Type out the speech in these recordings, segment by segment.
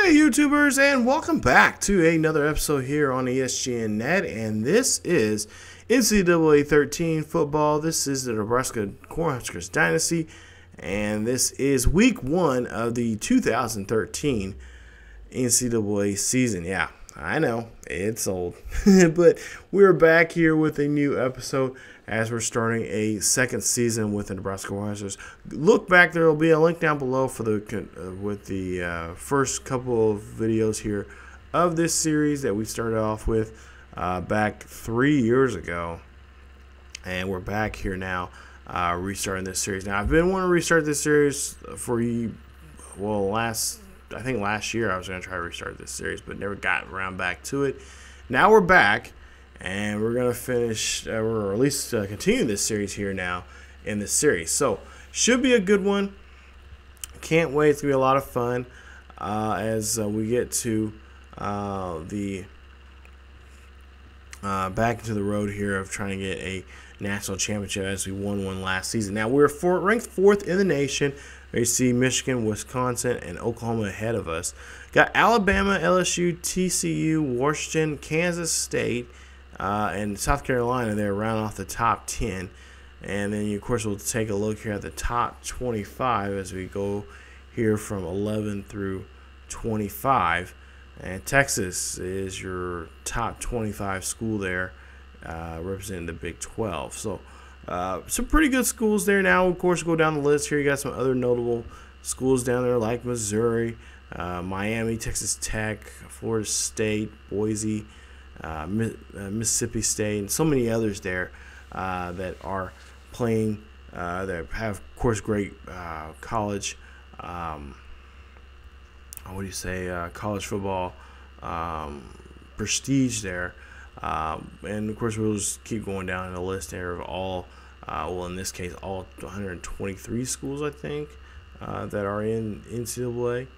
Hey YouTubers, and welcome back to another episode here on ESGNet, and this is NCAA 13 football. This is the Nebraska Cornhuskers Dynasty, and this is week 1 of the 2013 NCAA season. Yeah, I know, it's old, but we're back here with a new episode as we're starting a second season with the Nebraska Cornhuskers. Look back, there will be a link down below for the first couple of videos here of this series that we started off with back 3 years ago, and we're back here now restarting this series. Now, I've been wanting to restart this series for I think last year I was going to try to restart this series, but never got around back to it. Now we're back, and we're going to finish, or at least continue this series here now in this series. So, should be a good one. Can't wait. It's going to be a lot of fun as we get to the back into the road here of trying to get a national championship as we won one last season. Now, we're ranked 4th in the nation. You see Michigan, Wisconsin, and Oklahoma ahead of us. Got Alabama, LSU, TCU, Washington, Kansas State, and South Carolina there round off the top 10. And then, of course, we'll take a look here at the top 25 as we go here from 11 through 25. And Texas is your top 25 school there, representing the Big 12. So, some pretty good schools there. Now, of course, go down the list here. You got some other notable schools down there like Missouri, Miami, Texas Tech, Florida State, Boise, Mississippi State, and so many others there that are playing, that have, of course, great college, college football prestige there. And, of course, we'll just keep going down the list there of all, in this case, all 123 schools, I think, that are in NCAA.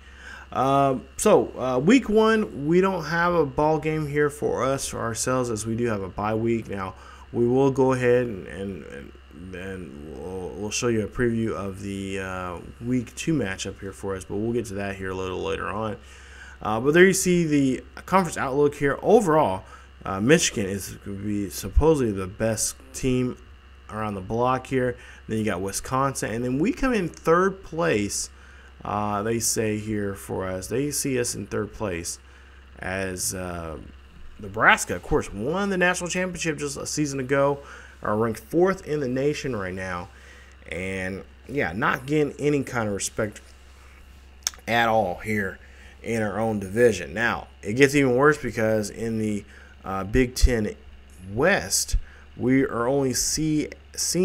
Week 1, we don't have a ball game here for ourselves, as we do have a bye week. Now, we will go ahead and we'll show you a preview of the week 2 matchup here for us, but we'll get to that here a little later on. But there you see the conference outlook here. Overall, Michigan is going to be supposedly the best team around the block here. Then you got Wisconsin, and then we come in 3rd place. They say here for us, they see us in 3rd place as Nebraska, of course, won the national championship just a season ago. Are ranked 4th in the nation right now, and yeah, not getting any kind of respect at all here in our own division. Now, it gets even worse because in the Big Ten West, we are only seen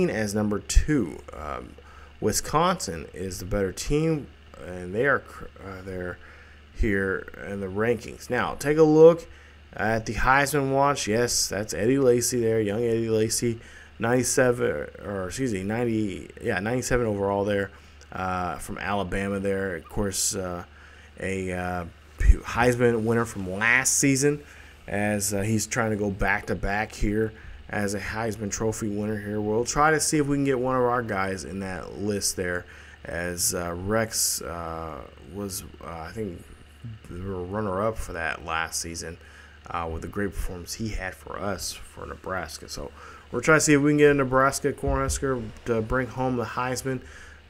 as number 2. Wisconsin is the better team, and they are they're here in the rankings. Now, take a look at the Heisman watch. Yes, that's Eddie Lacy there, young Eddie Lacy, 97 overall there, from Alabama there. Of course, a Heisman winner from last season, as he's trying to go back-to-back here as a Heisman Trophy winner here. We'll try to see if we can get one of our guys in that list there, as Rex was, I think, the runner-up for that last season with the great performance he had for us for Nebraska. So we're trying to see if we can get a Nebraska Cornhusker to bring home the Heisman,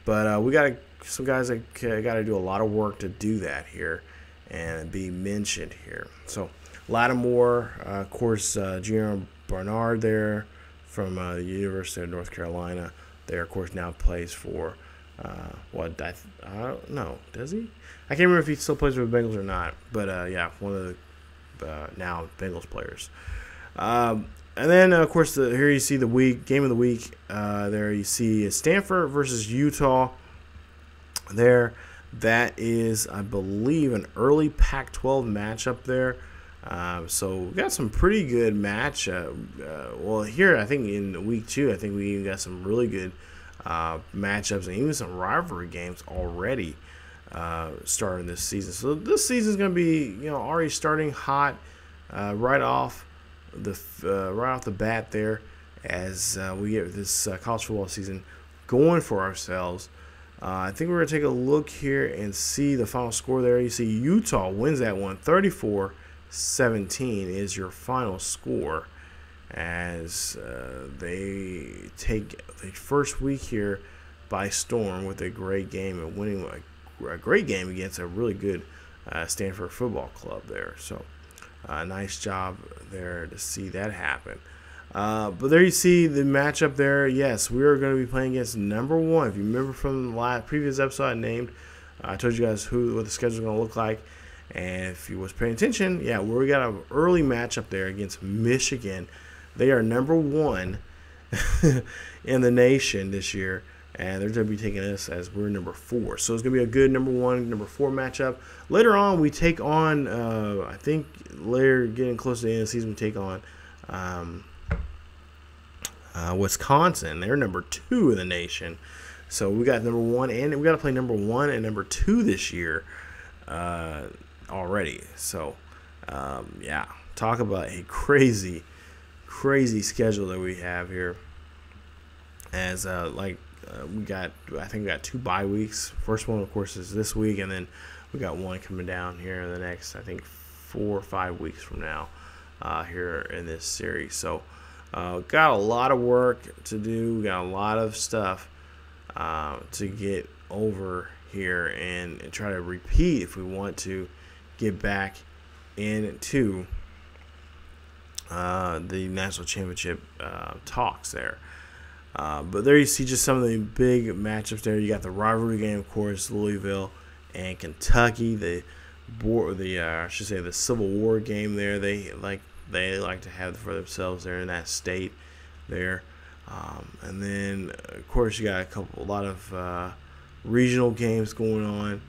but we got some guys that got to do a lot of work to do that here and be mentioned here. So Lattimore, of course, Junior Barnard there from the University of North Carolina. There, of course, now plays for I don't know. Does he? I can't remember if he still plays for the Bengals or not. But yeah, one of the now Bengals players. And then, of course, here you see the game of the week. There you see Stanford versus Utah. There, that is, I believe, an early Pac-12 matchup there. So we got some pretty good well, here I think in week 2, I think we even got some really good matchups and even some rivalry games already starting this season. So this season is going to be, already starting hot right off the bat there, as we get this college football season going for ourselves. I think we're going to take a look here and see the final score there. You see Utah wins that one. 34-17 is your final score, as they take the first week here by storm with a great game and winning a great game against a really good Stanford football club there. So nice job there to see that happen. But there you see the matchup there. Yes, we are going to be playing against number 1. If you remember from the previous episode I told you guys what the schedule is going to look like. And if you was paying attention, yeah, we got an early matchup there against Michigan. They are number 1 in the nation this year, and they're going to be taking us as we're number 4. So it's going to be a good number 1, number 4 matchup. Later on, we take on, I think later getting close to the end of the season, we take on Wisconsin. They're number 2 in the nation. So we got number 1, and we got to play number 1 and number 2 this year already. So, yeah, talk about a crazy schedule that we have here. As I think we got 2 bye weeks. First one, of course, is this week, and then we got one coming down here in the next, I think, 4 or 5 weeks from now here in this series. So got a lot of work to do. We got a lot of stuff to get over here and try to repeat if we want to get back into the national championship talks there. But there you see just some of the big matchups there. You got the rivalry game, of course, Louisville and Kentucky. The Civil War game there. They like to have for themselves there in that state there. And then, of course, you got a lot of regional games going on,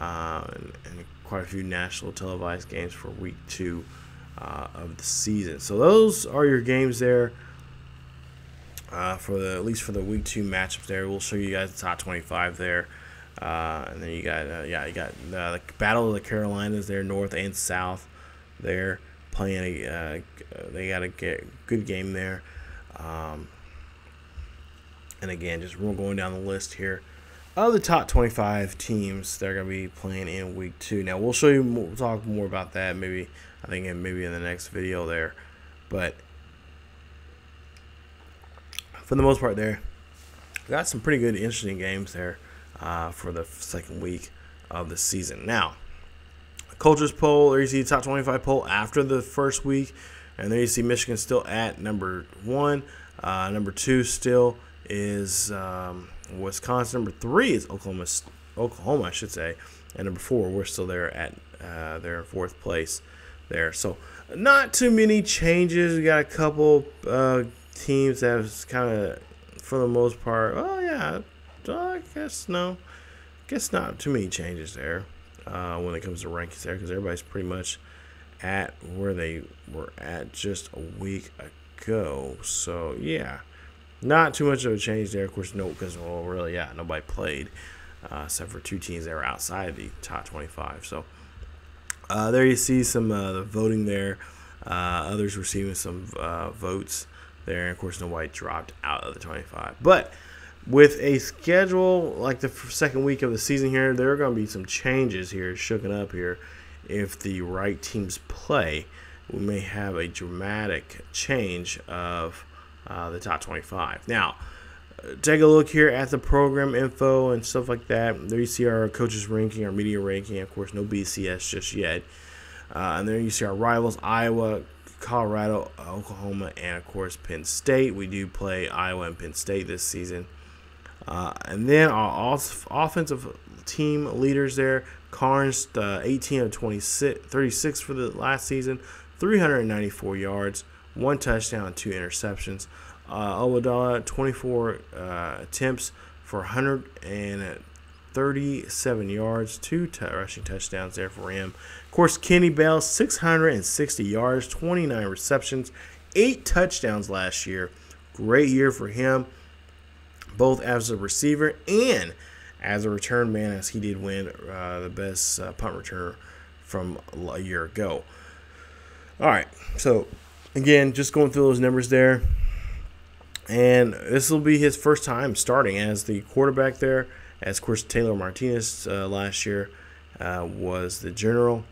and quite a few national televised games for week 2 of the season. So those are your games there at least for the week 2 matchups there. We'll show you guys the top 25 there. And then you got the Battle of the Carolinas there, North and South there, playing they got a good game there. And again, just we're going down the list here of the top 25 teams that are going to be playing in week 2. Now we'll show you, we'll talk more about that maybe in the next video there, but for the most part there, got some pretty good, interesting games there for the second week of the season. Now, Coaches poll, there you see the top 25 poll after the first week, and there you see Michigan still at number 1. Number 2 still is Wisconsin. Number 3 is Oklahoma, I should say, and number 4 we're still there at they're in 4th place there. So not too many changes. We got a couple teams that have kind of, for the most part, I guess not too many changes there when it comes to rankings there, because everybody's pretty much at where they were at just a week ago. So yeah, not too much of a change there. Of course, no, because nobody played except for 2 teams that were outside of the top 25. So there you see some the voting there. Others receiving some votes there. And of course, nobody dropped out of the 25. But with a schedule like the second week of the season here, there are going to be some changes here, shooken up here. If the right teams play, we may have a dramatic change of the top 25. Now, take a look here at the program info and stuff like that. There you see our coaches ranking, our media ranking. Of course, no BCS just yet. And there you see our rivals: Iowa, Colorado, Oklahoma, and of course Penn State. We do play Iowa and Penn State this season. And then our offensive team leaders there: Carnes, 18 of 36 for the last season, 394 yards, 1 touchdown, 2 interceptions. Owodala, 24 attempts for 137 yards, 2 rushing touchdowns there for him. Of course, Kenny Bell, 660 yards, 29 receptions, 8 touchdowns last year. Great year for him, both as a receiver and as a return man, as he did win the best punt returner from a year ago. All right, so again, just going through those numbers there. And this will be his first time starting as the quarterback there As, of course, Taylor Martinez last year was the general.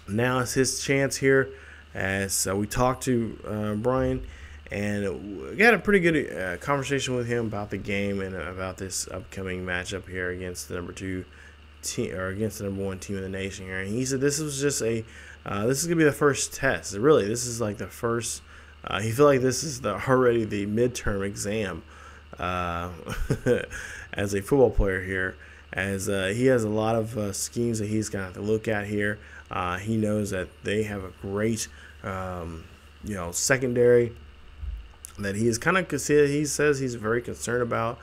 Now it's his chance here, as we talked to Brian, and we got a pretty good conversation with him about the game and about this upcoming matchup here against the number 2 team, or against the number 1 team in the nation here. And he said this was just this is gonna be the first test. Really, this is like the first. He feel like this is already the midterm exam as a football player here, as he has a lot of schemes that he's gonna have to look at here. He knows that they have a great, secondary that he is kind of, he says he's very concerned about.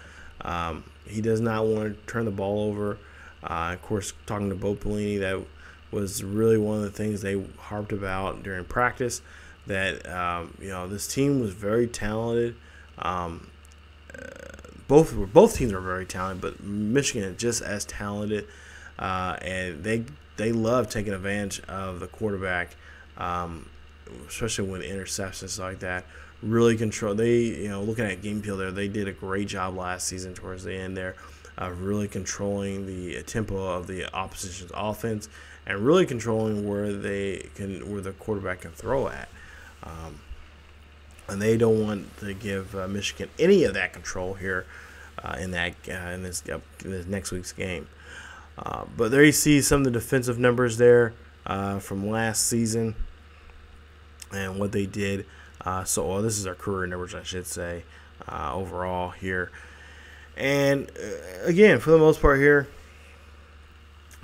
He does not want to turn the ball over. Of course, talking to Bo Pelini, that was really one of the things they harped about during practice, that this team was very talented. Both teams are very talented, but Michigan is just as talented, and they love taking advantage of the quarterback, especially when interceptions like that. Really control. They, looking at game field there, they did a great job last season towards the end there, of really controlling the tempo of the opposition's offense and really controlling where the quarterback can throw at. And they don't want to give Michigan any of that control here in this next week's game. But there you see some of the defensive numbers there from last season and what they did. This is our career numbers, I should say, overall here. And again, for the most part here,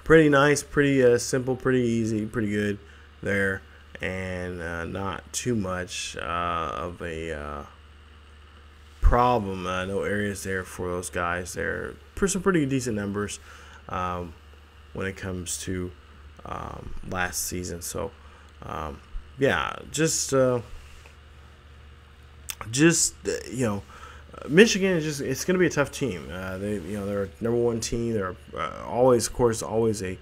pretty nice, pretty simple, pretty easy, pretty good there, and not too much of a problem. No areas there for those guys there. Some pretty decent numbers when it comes to last season. So, Michigan is it's going to be a tough team. They're a number 1 team. They're always a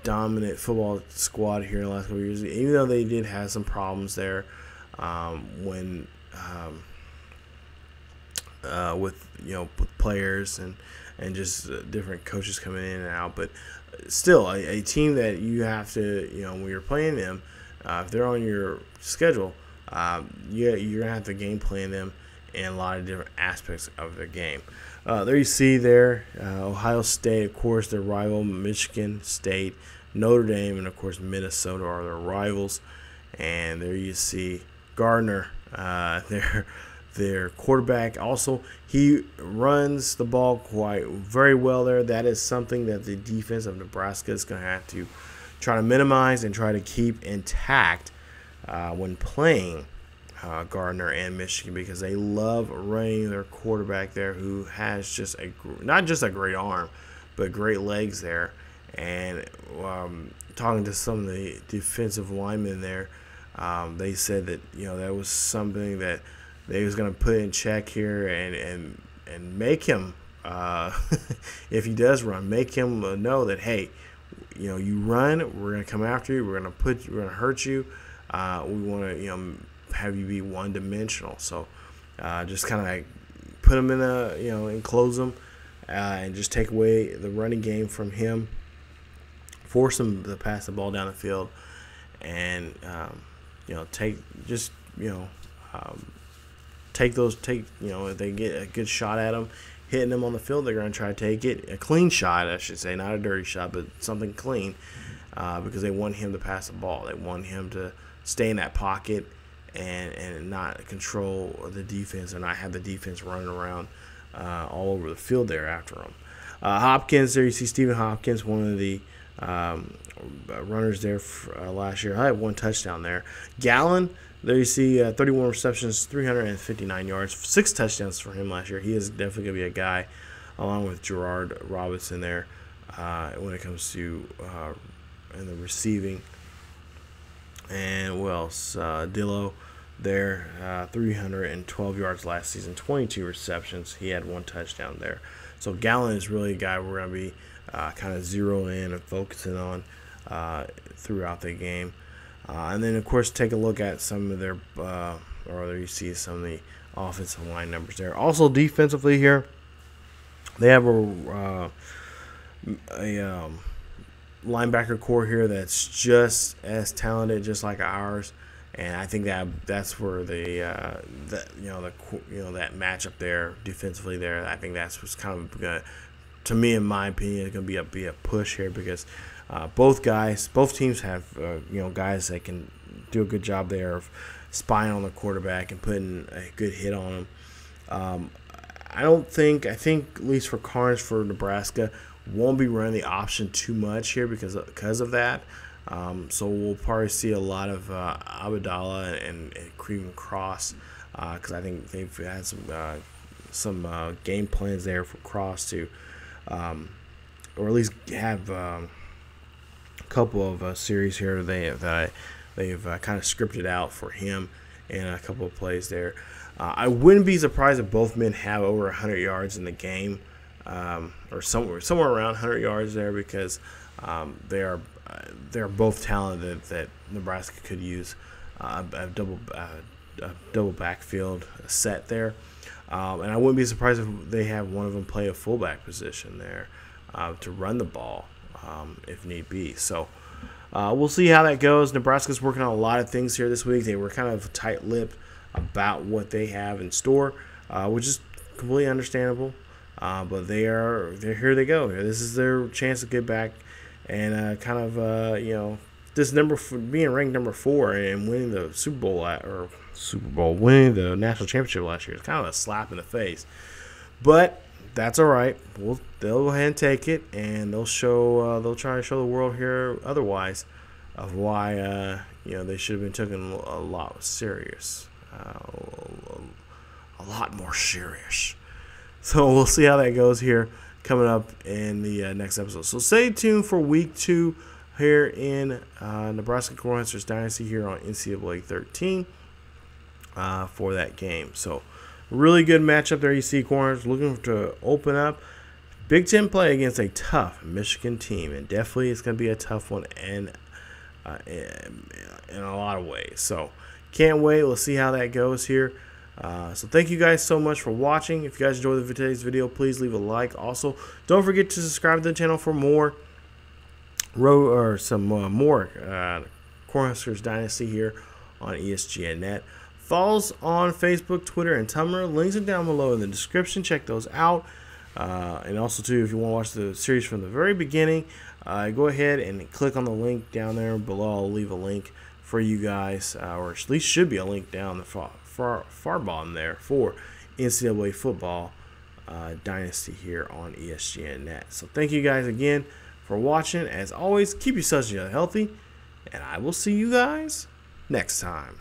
dominant football squad here in the last couple of years. Even though they did have some problems there with players and just different coaches coming in and out, but still a team that you have to when you're playing them, if they're on your schedule. You're going to have to game plan them in a lot of different aspects of their game. There you see there, Ohio State, of course, their rival, Michigan State, Notre Dame, and, of course, Minnesota are their rivals. And there you see Gardner, their quarterback. Also, he runs the ball very well there. That is something that the defense of Nebraska is going to have to try to minimize and try to keep intact when playing Gardner and Michigan, because they love running their quarterback there, who has not just a great arm, but great legs there. And talking to some of the defensive linemen there, they said that that was something that they was going to put in check here and make him if he does run, make him know that, hey, you run, we're going to come after you, we're going to hurt you. We want to, have you be one-dimensional. So, just kind of like put him in enclose him, and just take away the running game from him, force him to pass the ball down the field, and if they get a good shot at him, hitting them on the field, they're going to try to take it. A clean shot, I should say, not a dirty shot, but something clean, because they want him to pass the ball. They want him to stay in that pocket and not control the defense, or not have the defense running around all over the field there after him. Hopkins, there you see Stephen Hopkins, one of the runners there last year. I had 1 touchdown there. Gallen, there you see 31 receptions, 359 yards, 6 touchdowns for him last year. He is definitely going to be a guy, along with Gerard Robinson there, when it comes to in the receiving. And who else? Dillo there, 312 yards last season, 22 receptions. He had 1 touchdown there. So Gallen is really a guy we're going to be kind of zeroing in and focusing on throughout the game. And then, of course, take a look at some of their, or there you see some of the offensive line numbers there. Also defensively here, They have a linebacker core here that's just as talented, just like ours, and I think that's where that matchup there defensively there. I think that's what's kind of gonna, to me, in my opinion, is gonna be a push here because both teams have guys that can do a good job there of spying on the quarterback and putting a good hit on him. I think at least for Carnes, for Nebraska, won't be running the option too much here because of that. So we'll probably see a lot of Abdallah and Cream Cross because I think they've had some game plans there for Cross to, or at least have a couple of series here they've kind of scripted out for him and a couple of plays there. I wouldn't be surprised if both men have over 100 yards in the game, or somewhere around 100 yards there, because they're both talented that Nebraska could use a double backfield set there, and I wouldn't be surprised if they have one of them play a fullback position there to run the ball if need be. So we'll see how that goes. Nebraska's working on a lot of things here this week. They were kind of tight-lipped about what they have in store, which is completely understandable. But here they go. This is their chance to get back and this being ranked number 4 and winning the winning the national championship last year is kind of a slap in the face. But that's all right. They'll go ahead and take it, and they'll try to show the world here otherwise of why they should have been taken a lot serious. A lot more serious. So we'll see how that goes here coming up in the next episode. So stay tuned for week 2 here in Nebraska Cornhuskers Dynasty here on NCAA 13 for that game. So really good matchup there. You see Cornhuskers looking to open up Big Ten play against a tough Michigan team, and definitely it's going to be a tough one in a lot of ways. So can't wait. We'll see how that goes here. So thank you guys so much for watching. If you guys enjoyed today's video, please leave a like. Also, don't forget to subscribe to the channel for more Cornhuskers Dynasty here on ESGNet. Follow us on Facebook, Twitter, and Tumblr. Links are down below in the description. Check those out. And also, too, if you want to watch the series from the very beginning, go ahead and click on the link down there below. I'll leave a link for you guys, or at least should be a link down the far bottom there for NCAA football Dynasty here on ESGNet. So thank you guys again for watching. As always, keep yourselves healthy, and I will see you guys next time.